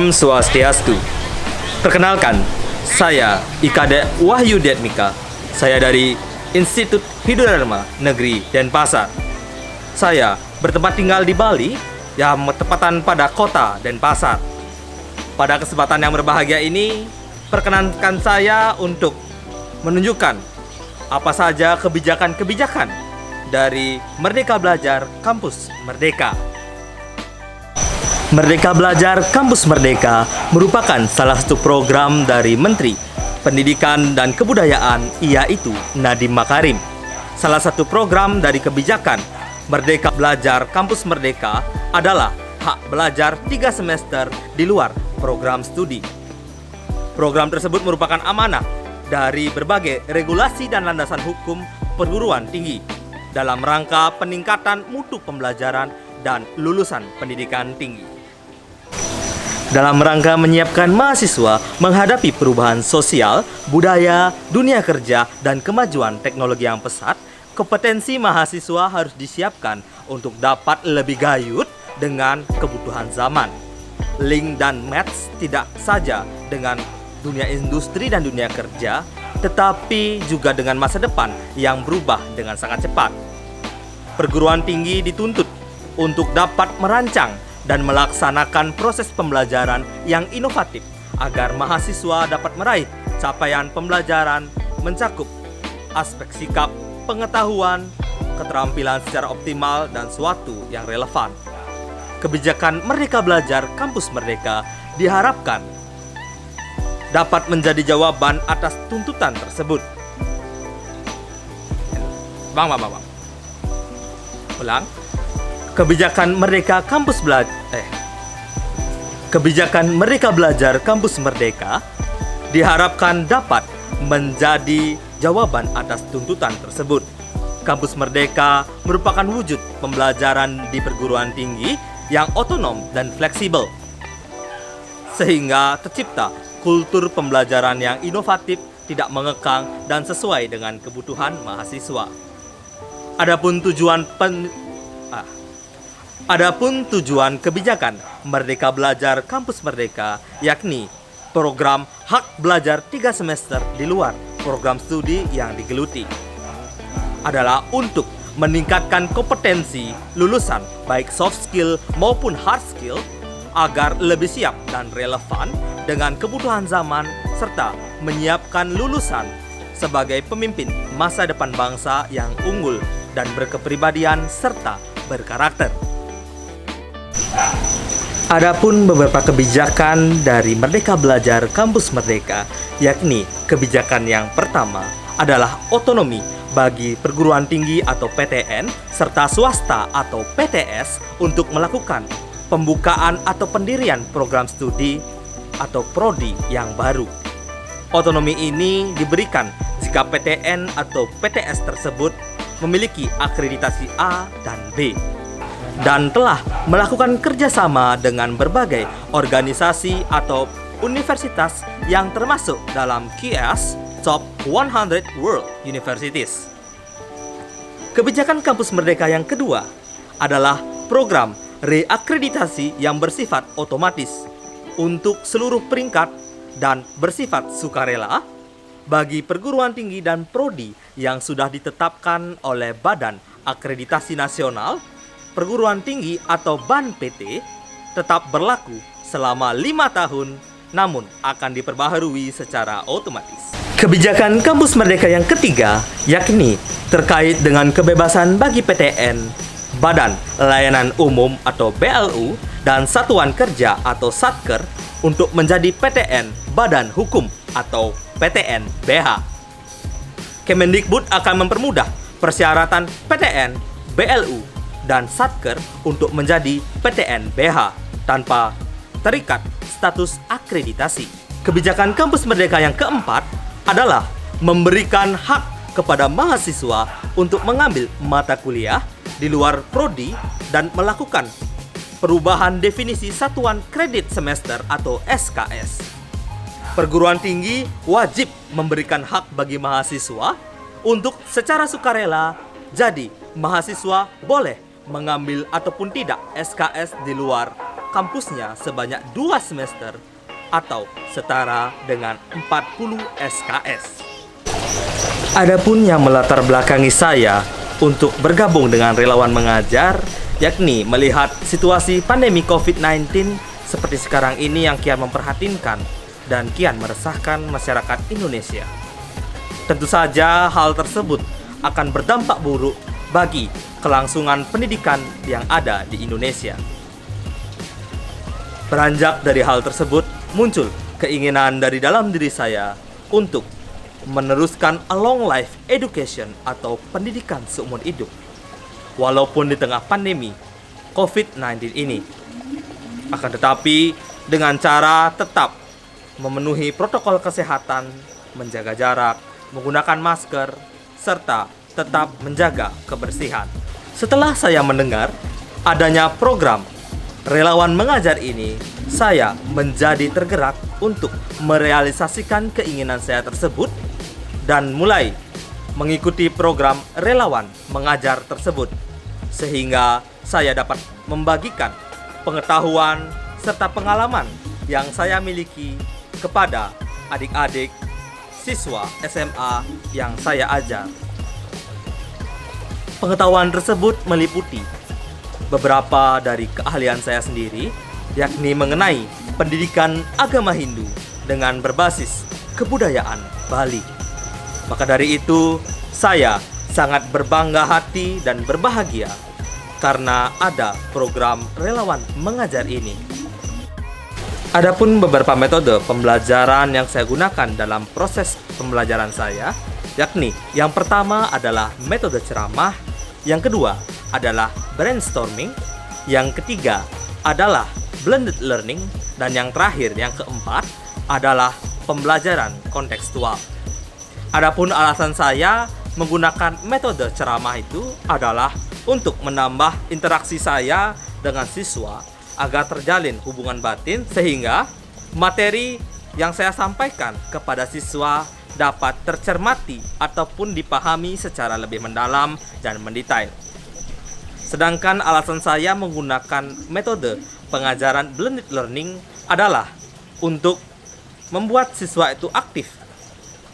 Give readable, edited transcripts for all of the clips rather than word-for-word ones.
Om Swastiastu. Perkenalkan, saya Ikade Wahyu Diatmika. Saya dari Institut Hidrodharma Negeri Denpasar. Saya bertempat tinggal di Bali, yang bertepatan pada kota Denpasar. Pada kesempatan yang berbahagia ini, perkenankan saya untuk menunjukkan apa saja kebijakan-kebijakan dari Merdeka Belajar Kampus Merdeka. Merdeka Belajar Kampus Merdeka merupakan salah satu program dari Menteri Pendidikan dan Kebudayaan, yaitu Nadiem Makarim. Salah satu program dari kebijakan Merdeka Belajar Kampus Merdeka adalah hak belajar 3 semester di luar program studi. Program tersebut merupakan amanah dari berbagai regulasi dan landasan hukum perguruan tinggi dalam rangka peningkatan mutu pembelajaran dan lulusan pendidikan tinggi. Dalam rangka menyiapkan mahasiswa menghadapi perubahan sosial, budaya, dunia kerja, dan kemajuan teknologi yang pesat, kompetensi mahasiswa harus disiapkan untuk dapat lebih gayut dengan kebutuhan zaman. Link dan match tidak saja dengan dunia industri dan dunia kerja, tetapi juga dengan masa depan yang berubah dengan sangat cepat. Perguruan tinggi dituntut untuk dapat merancang dan melaksanakan proses pembelajaran yang inovatif agar mahasiswa dapat meraih capaian pembelajaran mencakup aspek sikap, pengetahuan, keterampilan secara optimal, dan suatu yang relevan. Kebijakan Merdeka Belajar Kampus Merdeka diharapkan dapat menjadi jawaban atas tuntutan tersebut. Bang. Ulang. Kebijakan Merdeka Belajar Kampus Merdeka diharapkan dapat menjadi jawaban atas tuntutan tersebut. Kampus Merdeka merupakan wujud pembelajaran di perguruan tinggi yang otonom dan fleksibel, sehingga tercipta kultur pembelajaran yang inovatif, tidak mengekang, dan sesuai dengan kebutuhan mahasiswa. Adapun tujuan kebijakan Merdeka Belajar Kampus Merdeka, yakni program hak belajar 3 semester di luar program studi yang digeluti, adalah untuk meningkatkan kompetensi lulusan baik soft skill maupun hard skill agar lebih siap dan relevan dengan kebutuhan zaman, serta menyiapkan lulusan sebagai pemimpin masa depan bangsa yang unggul dan berkepribadian serta berkarakter. Adapun beberapa kebijakan dari Merdeka Belajar Kampus Merdeka, yakni kebijakan yang pertama adalah otonomi bagi perguruan tinggi atau PTN serta swasta atau PTS untuk melakukan pembukaan atau pendirian program studi atau prodi yang baru. Otonomi ini diberikan jika PTN atau PTS tersebut memiliki akreditasi A dan B dan telah melakukan kerjasama dengan berbagai organisasi atau universitas yang termasuk dalam QS Top 100 World Universities. Kebijakan Kampus Merdeka yang kedua adalah program reakreditasi yang bersifat otomatis untuk seluruh peringkat dan bersifat sukarela bagi perguruan tinggi dan prodi yang sudah ditetapkan oleh Badan Akreditasi Nasional Perguruan Tinggi atau BAN-PT, tetap berlaku selama 5 tahun, namun akan diperbaharui secara otomatis. Kebijakan Kampus Merdeka yang ketiga, yakni terkait dengan kebebasan bagi PTN, Badan Layanan Umum atau BLU, dan Satuan Kerja atau Satker untuk menjadi PTN Badan Hukum atau PTN BH. Kemendikbud akan mempermudah persyaratan PTN, BLU, dan Satker untuk menjadi PTN BH tanpa terikat status akreditasi. Kebijakan Kampus Merdeka yang keempat adalah memberikan hak kepada mahasiswa untuk mengambil mata kuliah di luar prodi dan melakukan perubahan definisi satuan kredit semester atau SKS. Perguruan tinggi wajib memberikan hak bagi mahasiswa untuk secara sukarela, jadi mahasiswa boleh mengambil ataupun tidak SKS di luar kampusnya sebanyak 2 semester atau setara dengan 40 SKS. Adapun yang melatar belakangi saya untuk bergabung dengan relawan mengajar, yakni melihat situasi pandemi COVID-19 seperti sekarang ini yang kian memprihatinkan dan kian meresahkan masyarakat Indonesia. Tentu saja hal tersebut akan berdampak buruk bagi kelangsungan pendidikan yang ada di Indonesia. Beranjak dari hal tersebut, muncul keinginan dari dalam diri saya untuk meneruskan a long life education atau pendidikan seumur hidup walaupun di tengah pandemi COVID-19 ini. Akan tetapi dengan cara tetap memenuhi protokol kesehatan, menjaga jarak, menggunakan masker, serta tetap menjaga kebersihan. Setelah saya mendengar adanya program relawan mengajar ini, saya menjadi tergerak untuk merealisasikan keinginan saya tersebut dan mulai mengikuti program relawan mengajar tersebut, sehingga saya dapat membagikan pengetahuan serta pengalaman yang saya miliki kepada adik-adik siswa SMA yang saya ajar. Pengetahuan tersebut meliputi beberapa dari keahlian saya sendiri, yakni mengenai pendidikan agama Hindu dengan berbasis kebudayaan Bali. Maka dari itu, saya sangat berbangga hati dan berbahagia karena ada program relawan mengajar ini. Adapun beberapa metode pembelajaran yang saya gunakan dalam proses pembelajaran saya, yakni yang pertama adalah metode ceramah, yang kedua adalah brainstorming, yang ketiga adalah blended learning, dan yang terakhir, yang keempat adalah pembelajaran kontekstual. Adapun alasan saya menggunakan metode ceramah itu adalah untuk menambah interaksi saya dengan siswa agar terjalin hubungan batin sehingga materi yang saya sampaikan kepada siswa dapat tercermati ataupun dipahami secara lebih mendalam dan mendetail. Sedangkan alasan saya menggunakan metode pengajaran blended learning adalah untuk membuat siswa itu aktif.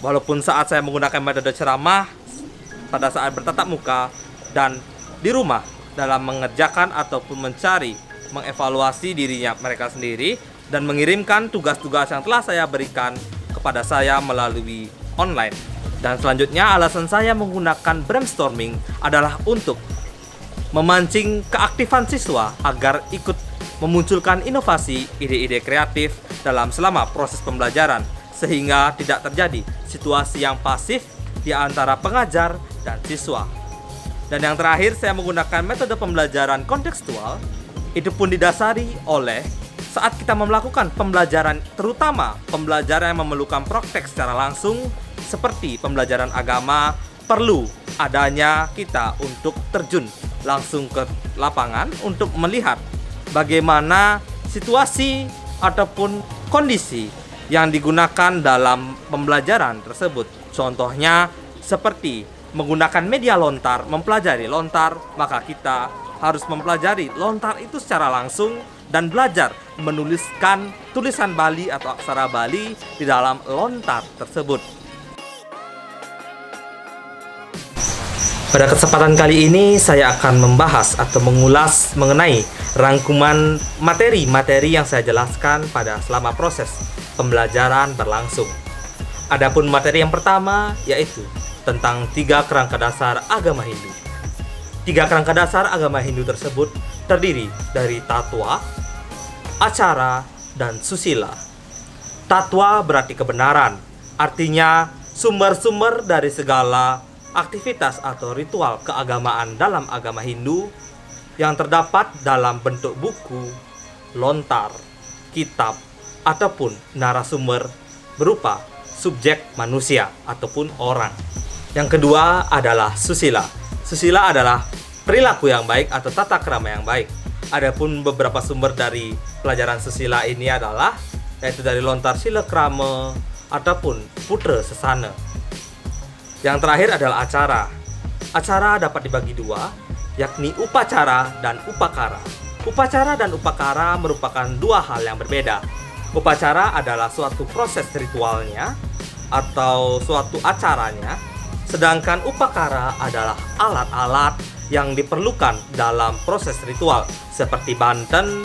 Walaupun saat saya menggunakan metode ceramah pada saat bertatap muka dan di rumah dalam mengerjakan ataupun mencari, mengevaluasi dirinya mereka sendiri dan mengirimkan tugas-tugas yang telah saya berikan kepada saya melalui online. Dan selanjutnya alasan saya menggunakan brainstorming adalah untuk memancing keaktifan siswa agar ikut memunculkan inovasi, ide-ide kreatif selama proses pembelajaran, sehingga tidak terjadi situasi yang pasif di antara pengajar dan siswa. Dan yang terakhir, saya menggunakan metode pembelajaran kontekstual. Itu pun didasari oleh saat kita melakukan pembelajaran, terutama pembelajaran yang memerlukan praktek secara langsung seperti pembelajaran agama, perlu adanya kita untuk terjun langsung ke lapangan untuk melihat bagaimana situasi ataupun kondisi yang digunakan dalam pembelajaran tersebut. Contohnya seperti menggunakan media lontar, mempelajari lontar, maka kita harus mempelajari lontar itu secara langsung dan belajar menuliskan tulisan Bali atau aksara Bali di dalam lontar tersebut. Pada kesempatan kali ini saya akan membahas atau mengulas mengenai rangkuman materi-materi yang saya jelaskan pada selama proses pembelajaran berlangsung. Adapun materi yang pertama yaitu tentang 3 kerangka dasar agama Hindu. 3 kerangka dasar agama Hindu tersebut terdiri dari tatwa, acara, dan susila. Tatwa berarti kebenaran, artinya sumber-sumber dari segala aktivitas atau ritual keagamaan dalam agama Hindu yang terdapat dalam bentuk buku, lontar, kitab, ataupun narasumber berupa subjek manusia ataupun orang. Yang kedua adalah susila. Susila adalah perilaku yang baik atau tata krama yang baik. Adapun beberapa sumber dari pelajaran susila ini adalah yaitu dari lontar sila krama ataupun putra sesana. Yang terakhir adalah acara. Acara dapat dibagi 2, yakni upacara dan upakara. Upacara dan upakara merupakan dua hal yang berbeda. Upacara adalah suatu proses ritualnya atau suatu acaranya, sedangkan upakara adalah alat-alat yang diperlukan dalam proses ritual seperti banten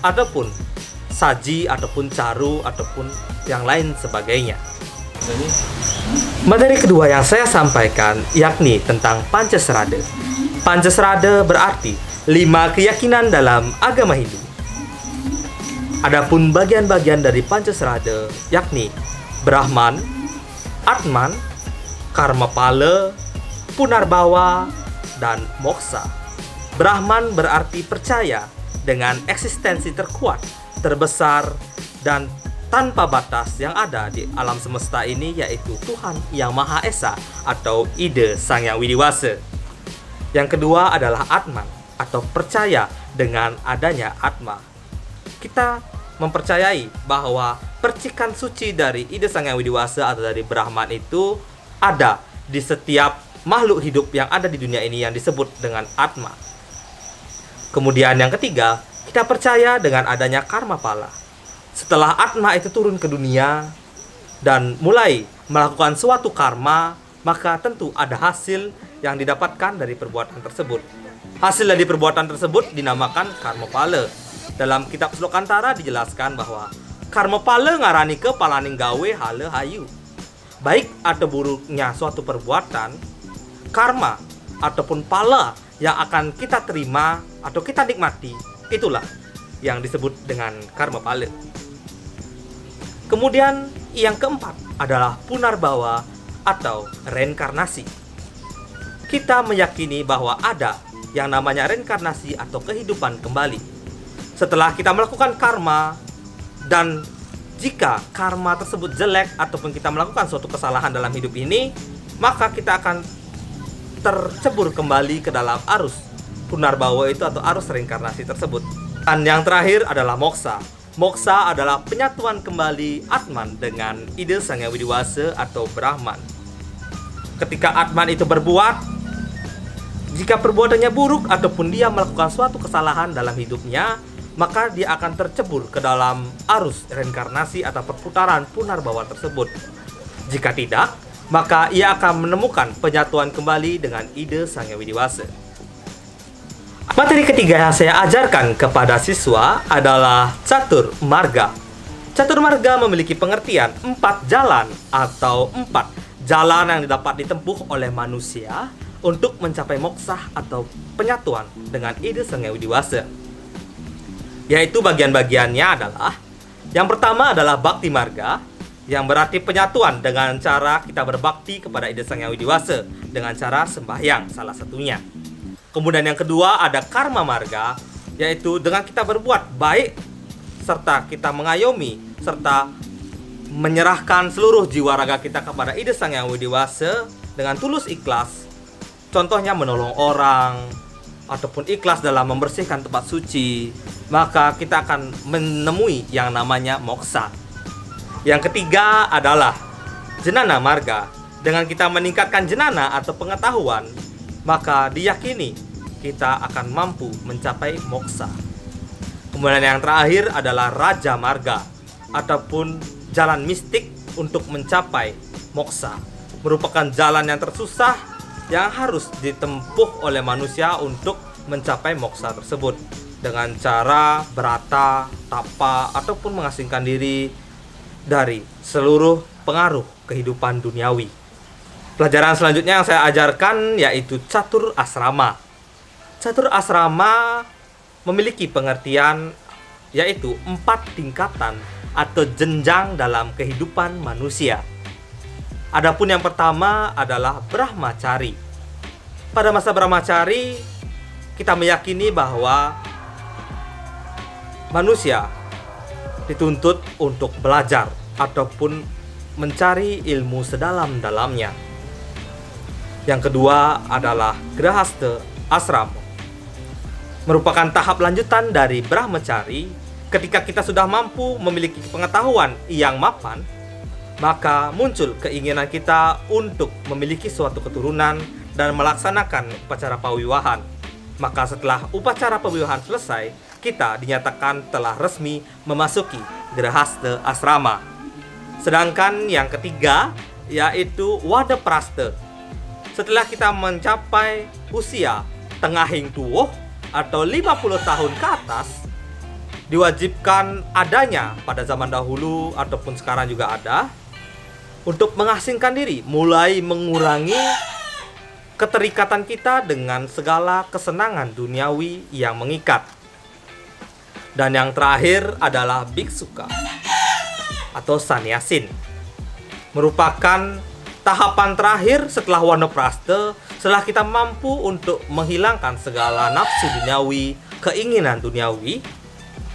ataupun saji ataupun caru ataupun yang lain sebagainya. Materi kedua yang saya sampaikan yakni tentang Pancasrada. Pancasrada berarti 5 keyakinan dalam agama Hindu. Adapun bagian-bagian dari Pancasrada yakni Brahman, Atman, Karmapala, Punarbawa, dan Moksa. Brahman berarti percaya dengan eksistensi terkuat, terbesar, dan tanpa batas yang ada di alam semesta ini, yaitu Tuhan Yang Maha Esa atau Ida Sang Yang Widiwasa. Yang kedua adalah Atman atau percaya dengan adanya Atma. Kita mempercayai bahwa percikan suci dari Ida Sang Yang Widiwasa atau dari Brahman itu ada di setiap makhluk hidup yang ada di dunia ini yang disebut dengan Atma. Kemudian yang ketiga, kita percaya dengan adanya Karmapala. Setelah Atma itu turun ke dunia dan mulai melakukan suatu karma, maka tentu ada hasil yang didapatkan dari perbuatan tersebut. Hasil dari perbuatan tersebut dinamakan Karmapala. Dalam kitab Slokantara dijelaskan bahwa Karmapala ngarani ke palaning gawe hale hayu. Baik atau buruknya suatu perbuatan, karma ataupun pala yang akan kita terima atau kita nikmati, itulah yang disebut dengan Karmapala. Kemudian yang keempat adalah Punarbawa atau reinkarnasi. Kita meyakini bahwa ada yang namanya reinkarnasi atau kehidupan kembali. Setelah kita melakukan karma, dan jika karma tersebut jelek ataupun kita melakukan suatu kesalahan dalam hidup ini, maka kita akan tercebur kembali ke dalam arus Punarbawa itu atau arus reinkarnasi tersebut. Dan yang terakhir adalah Moksa. Moksa adalah penyatuan kembali Atman dengan Ida Sang Yang Widiwasa atau Brahman. Ketika Atman itu berbuat, jika perbuatannya buruk ataupun dia melakukan suatu kesalahan dalam hidupnya, maka dia akan tercebur ke dalam arus reinkarnasi atau perputaran Punarbawa tersebut. Jika tidak, maka ia akan menemukan penyatuan kembali dengan Ida Sang Yang Widiwasa. Materi ketiga yang saya ajarkan kepada siswa adalah Catur Marga. Catur Marga memiliki pengertian 4 jalan atau 4 jalan yang dapat ditempuh oleh manusia untuk mencapai moksah atau penyatuan dengan Ida Sang Yang Widiwasa. Yaitu bagian-bagiannya adalah, yang pertama adalah Bhakti Marga, yang berarti penyatuan dengan cara kita berbakti kepada Ida Sang Yang Widiwasa dengan cara sembahyang salah satunya. Kemudian yang kedua ada Karma Marga, yaitu dengan kita berbuat baik serta kita mengayomi serta menyerahkan seluruh jiwa raga kita kepada Ida Sang Yang Widiwasa dengan tulus ikhlas. Contohnya menolong orang ataupun ikhlas dalam membersihkan tempat suci, maka kita akan menemui yang namanya moksa. Yang ketiga adalah Jenana Marga. Dengan kita meningkatkan jenana atau pengetahuan, maka diyakini kita akan mampu mencapai moksa. Kemudian yang terakhir adalah Raja Marga ataupun jalan mistik untuk mencapai moksa. Merupakan jalan yang tersusah yang harus ditempuh oleh manusia untuk mencapai moksa tersebut dengan cara berata, tapa, ataupun mengasingkan diri dari seluruh pengaruh kehidupan duniawi. Pelajaran selanjutnya yang saya ajarkan yaitu Catur Asrama. Catur Asrama memiliki pengertian yaitu 4 tingkatan atau jenjang dalam kehidupan manusia. Adapun yang pertama adalah Brahmacari. Pada masa Brahmacari, kita meyakini bahwa manusia dituntut untuk belajar ataupun mencari ilmu sedalam-dalamnya. Yang kedua adalah Grahastha Asrama. Merupakan tahap lanjutan dari Brahmacari. Ketika kita sudah mampu memiliki pengetahuan yang mapan, maka muncul keinginan kita untuk memiliki suatu keturunan dan melaksanakan upacara pawiwahan. Maka setelah upacara pawiwahan selesai, kita dinyatakan telah resmi memasuki Grahasta Asrama. Sedangkan yang ketiga yaitu Wanapraste. Setelah kita mencapai usia tengahing tuwuh atau 50 tahun ke atas, diwajibkan adanya pada zaman dahulu ataupun sekarang juga ada untuk mengasingkan diri, mulai mengurangi keterikatan kita dengan segala kesenangan duniawi yang mengikat. Dan yang terakhir adalah biksuka atau sannyasin, merupakan tahapan terakhir setelah Wanapraste, setelah kita mampu untuk menghilangkan segala nafsu duniawi, keinginan duniawi,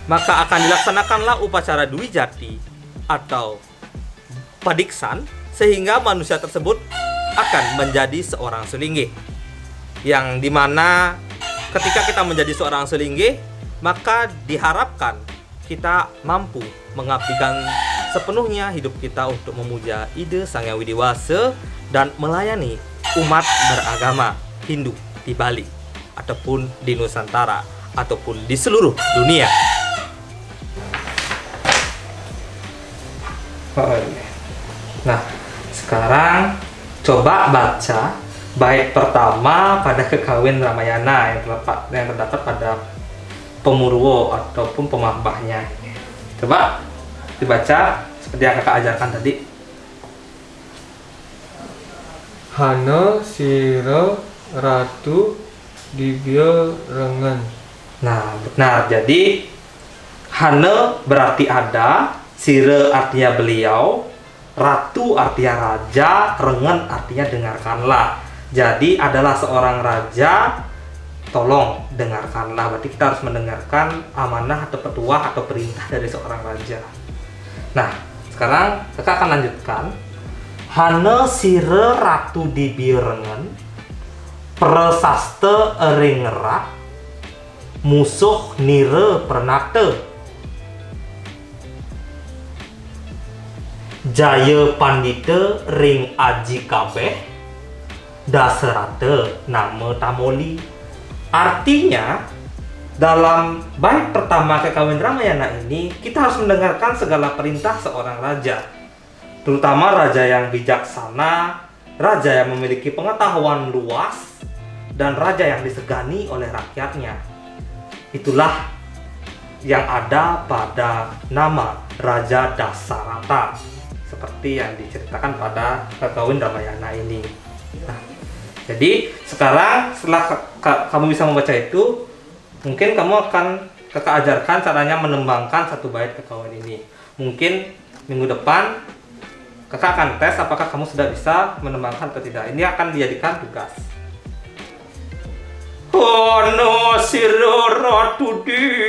maka akan dilaksanakanlah upacara Dwi Jati atau padiksan, sehingga manusia tersebut akan menjadi seorang sulinggih. Yang dimana ketika kita menjadi seorang sulinggih, maka diharapkan kita mampu mengabdikan sepenuhnya hidup kita untuk memuja ide Sang Hyang Widi-Wasa dan melayani umat beragama Hindu di Bali ataupun di Nusantara ataupun di seluruh dunia. Nah, sekarang coba baca bait pertama pada Kekawin Ramayana yang terdapat pada Pemurwo ataupun pemahbahnya. Coba dibaca seperti yang kakak ajarkan tadi. Hana sira ratu dibya rengen. Nah, benar. Jadi Hana berarti ada, sira artinya beliau, ratu artinya raja, rengen artinya dengarkanlah. Jadi adalah seorang raja, tolong dengarkanlah. Berarti kita harus mendengarkan amanah atau petuah atau perintah dari seorang raja. Nah, sekarang kakak akan lanjutkan. Hana sira ratu dibirengen, prasaste ering ngerak, musuh nira pernate, jaya pandita ring aji kabeh, dasarate nama tamoli. Artinya, dalam bait pertama Kekawin Ramayana ini, kita harus mendengarkan segala perintah seorang raja, terutama raja yang bijaksana, raja yang memiliki pengetahuan luas, dan raja yang disegani oleh rakyatnya. Itulah yang ada pada nama Raja Dasarata, seperti yang diceritakan pada Kekawin Ramayana ini. Nah, jadi sekarang setelah kamu bisa membaca itu, mungkin kamu akan kakak ajarkan caranya menembangkan satu bait Kekawin ini. Mungkin minggu depan kakak akan tes apakah kamu sudah bisa menembangkan atau tidak. Ini akan dijadikan tugas. Hana sira ratu dibya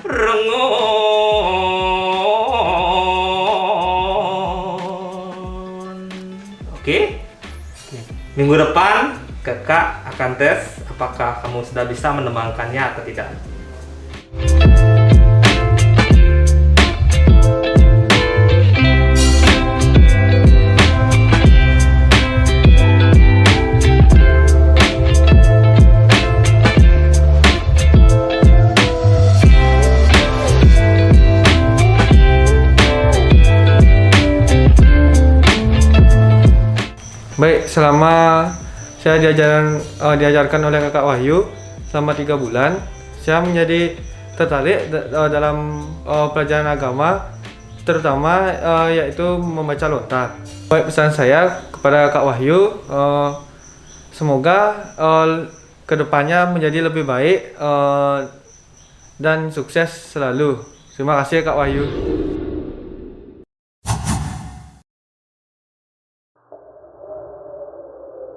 rengen. Oke? Minggu depan kakak akan tes apakah kamu sudah bisa menembangkannya atau tidak. Baik, selama saya diajarkan oleh kakak Wahyu selama 3 bulan, saya menjadi tertarik dalam pelajaran agama, terutama yaitu membaca lontar. Baik, pesan saya kepada Kak Wahyu, semoga kedepannya menjadi lebih baik dan sukses selalu. Terima kasih Kak Wahyu.